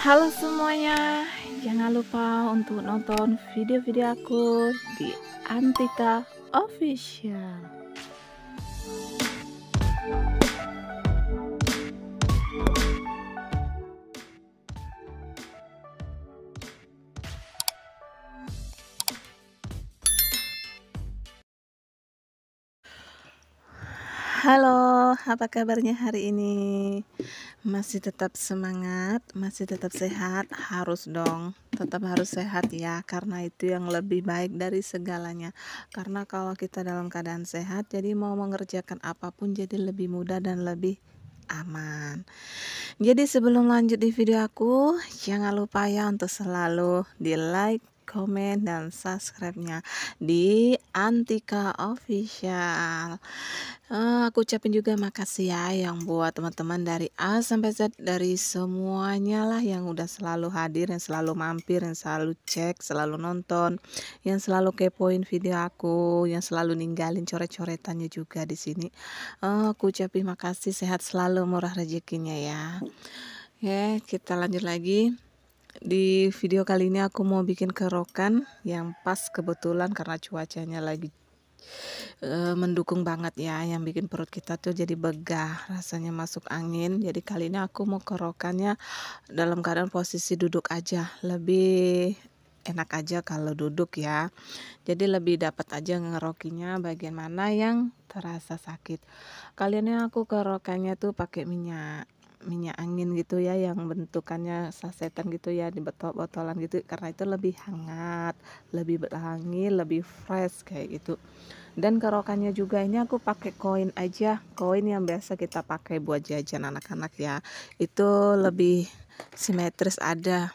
Halo semuanya, jangan lupa untuk nonton video-video aku di Antika Official. Halo, apa kabarnya hari ini? Masih tetap semangat, masih tetap sehat? Harus dong, tetap harus sehat ya, karena itu yang lebih baik dari segalanya. Karena kalau kita dalam keadaan sehat, jadi mau mengerjakan apapun jadi lebih mudah dan lebih aman. Jadi sebelum lanjut di video aku, jangan lupa ya untuk selalu di like, komen, dan subscribe-nya di Antika Official. Aku ucapin juga makasih ya yang buat teman-teman dari A sampai Z, dari semuanya lah yang udah selalu hadir, yang selalu mampir, yang selalu cek, selalu nonton, yang selalu kepoin video aku, yang selalu ninggalin coret-coretannya juga di sini. Aku ucapin makasih, sehat selalu, murah rezekinya ya. Oke, kita lanjut lagi. Di video kali ini aku mau bikin kerokan yang pas kebetulan karena cuacanya lagi mendukung banget ya, yang bikin perut kita tuh jadi begah, rasanya masuk angin. Jadi kali ini aku mau kerokannya dalam keadaan posisi duduk aja, lebih enak aja kalau duduk ya. Jadi lebih dapat aja ngerokinya bagian mana yang terasa sakit. Kali ini aku kerokannya tuh pakai minyak angin gitu ya, yang bentukannya sasetan gitu ya, di botolan gitu, karena itu lebih hangat, lebih berangin, lebih fresh kayak gitu. Dan kerokannya juga ini aku pakai koin aja, koin yang biasa kita pakai buat jajan anak-anak ya, itu lebih simetris ada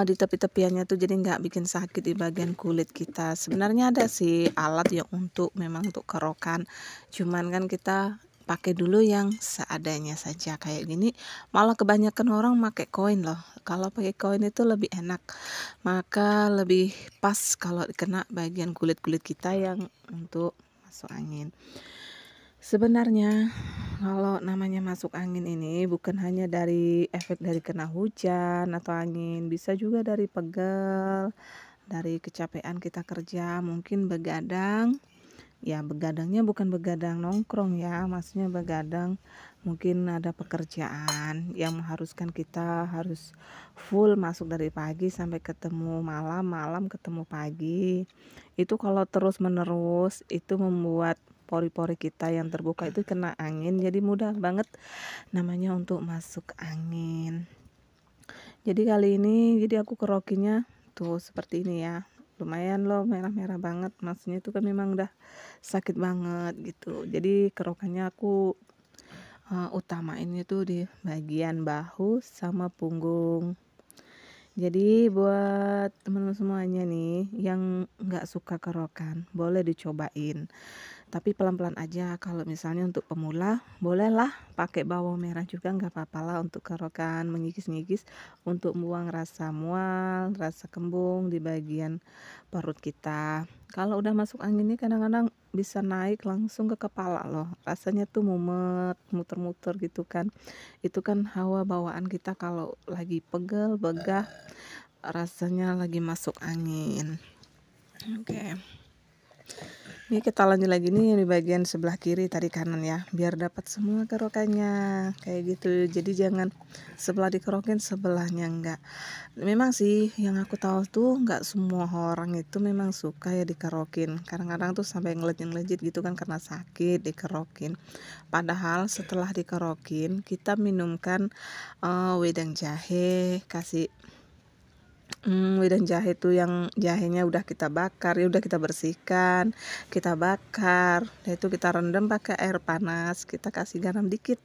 di tepi-tepiannya tuh, jadi nggak bikin sakit di bagian kulit kita. Sebenarnya ada sih alat yang memang untuk kerokan, cuman kan kita pakai dulu yang seadanya saja kayak gini. Malah kebanyakan orang pakai koin loh. Kalau pakai koin itu lebih enak, maka lebih pas kalau kena bagian kulit-kulit kita yang untuk masuk angin. Sebenarnya kalau namanya masuk angin ini bukan hanya dari efek dari kena hujan atau angin, bisa juga dari pegel, dari kecapean kita kerja, mungkin begadang. Ya, begadangnya bukan begadang nongkrong ya, maksudnya begadang mungkin ada pekerjaan yang mengharuskan kita harus full masuk dari pagi sampai ketemu malam, malam ketemu pagi. Itu kalau terus menerus itu membuat pori-pori kita yang terbuka itu kena angin, jadi mudah banget namanya untuk masuk angin. Jadi kali ini aku kerokinya tuh seperti ini ya, lumayan loh, merah-merah banget, maksudnya itu kan memang udah sakit banget gitu. Jadi kerokannya aku utamain itu di bagian bahu sama punggung. Jadi buat teman-teman semuanya nih yang nggak suka kerokan, boleh dicobain. Tapi pelan-pelan aja. Kalau misalnya untuk pemula, bolehlah pakai bawang merah juga, nggak apa-apa lah untuk kerokan, mengikis-ngikis untuk buang rasa mual, rasa kembung di bagian perut kita. Kalau udah masuk angin ini kadang-kadang bisa naik langsung ke kepala loh. Rasanya tuh mumet, muter-muter gitu kan. Itu kan hawa bawaan kita kalau lagi pegel, begah, rasanya lagi masuk angin. Oke. Ini kita lanjut lagi nih di bagian sebelah kiri, tadi kanan ya, biar dapat semua kerokannya kayak gitu. Jadi jangan sebelah dikerokin, sebelahnya enggak. Memang sih yang aku tahu tuh nggak semua orang itu memang suka ya dikerokin. Kadang-kadang tuh sampai ngelejit-ngelejit gitu kan karena sakit dikerokin. Padahal setelah dikerokin kita minumkan wedang jahe, kasih wedang jahe tuh yang jahenya udah kita bakar ya, udah kita bersihkan, kita bakar, itu kita rendam pakai air panas, kita kasih garam dikit.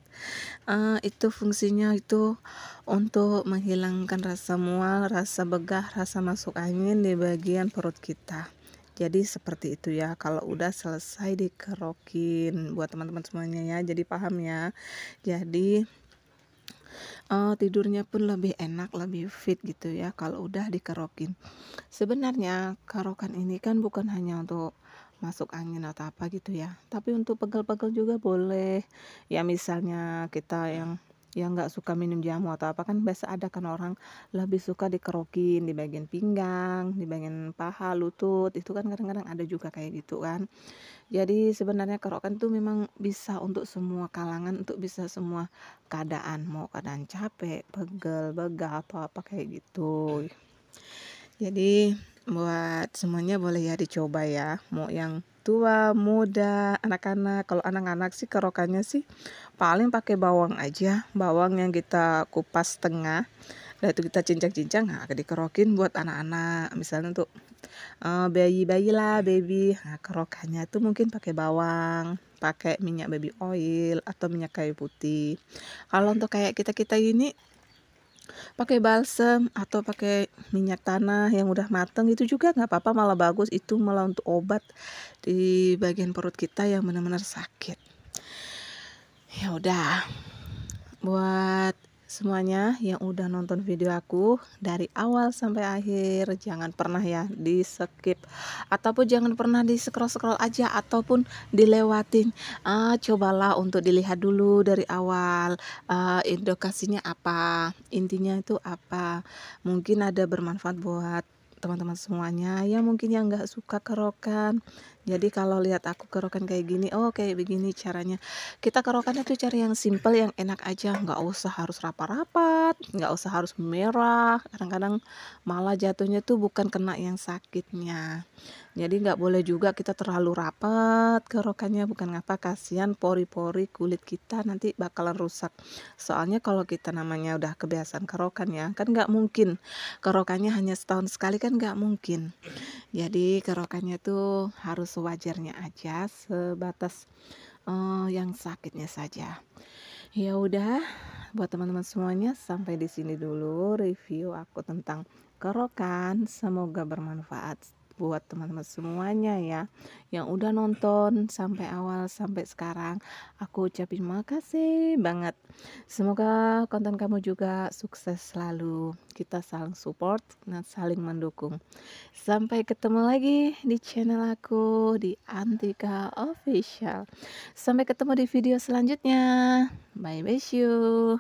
Itu fungsinya itu untuk menghilangkan rasa mual, rasa begah, rasa masuk angin di bagian perut kita. Jadi seperti itu ya kalau udah selesai dikerokin, buat teman-teman semuanya ya, jadi paham ya. Jadi tidurnya pun lebih enak, lebih fit gitu ya kalau udah dikerokin. Sebenarnya kerokan ini kan bukan hanya untuk masuk angin atau apa gitu ya, tapi untuk pegel-pegel juga boleh. Ya misalnya kita yang yang nggak suka minum jamu atau apa, kan biasa ada kan orang lebih suka dikerokin di bagian pinggang, di bagian paha, lutut, itu kan kadang-kadang ada juga kayak gitu kan. Jadi sebenarnya kerokan tuh memang bisa untuk semua kalangan, untuk bisa semua keadaan, mau keadaan capek, pegel, begal, atau apa kayak gitu. Jadi buat semuanya boleh ya dicoba ya, mau yang tua, muda, anak-anak. Kalau anak-anak sih kerokannya sih paling pakai bawang aja, bawang yang kita kupas tengah, dan itu kita cincang-cincang, nah dikerokin buat anak-anak. Misalnya untuk bayi-bayi lah, baby. Nah, kerokannya itu mungkin pakai bawang, pakai minyak baby oil atau minyak kayu putih. Kalau untuk kayak kita-kita ini pakai balsem atau pakai minyak tanah yang udah mateng itu juga nggak apa-apa, malah bagus, itu malah untuk obat di bagian perut kita yang benar-benar sakit. Ya udah, buat semuanya yang udah nonton video aku dari awal sampai akhir, jangan pernah ya di skip ataupun jangan pernah di scroll-scroll aja ataupun dilewatin. Cobalah untuk dilihat dulu dari awal, edukasinya apa, intinya itu apa. Mungkin ada bermanfaat buat teman-teman semuanya yang mungkin yang nggak suka kerokan. Jadi kalau lihat aku kerokan kayak gini, oh kayak begini caranya. Kita kerokannya tuh cari yang simple, yang enak aja, nggak usah harus rapat-rapat, nggak usah harus merah. Kadang-kadang malah jatuhnya tuh bukan kena yang sakitnya. Jadi nggak boleh juga kita terlalu rapat kerokannya, bukan ngapa, kasihan pori-pori kulit kita nanti bakalan rusak. Soalnya kalau kita namanya udah kebiasaan kerokan ya, kan nggak mungkin kerokannya hanya setahun sekali, kan nggak mungkin. Jadi kerokannya tuh harus sewajarnya aja, sebatas yang sakitnya saja. Ya udah, buat teman-teman semuanya sampai di sini dulu review aku tentang kerokan. Semoga bermanfaat buat teman-teman semuanya ya yang udah nonton sampai awal sampai sekarang. Aku ucapin makasih banget. Semoga konten kamu juga sukses selalu. Kita saling support dan saling mendukung. Sampai ketemu lagi di channel aku di Antika Official. Sampai ketemu di video selanjutnya. Bye bye you.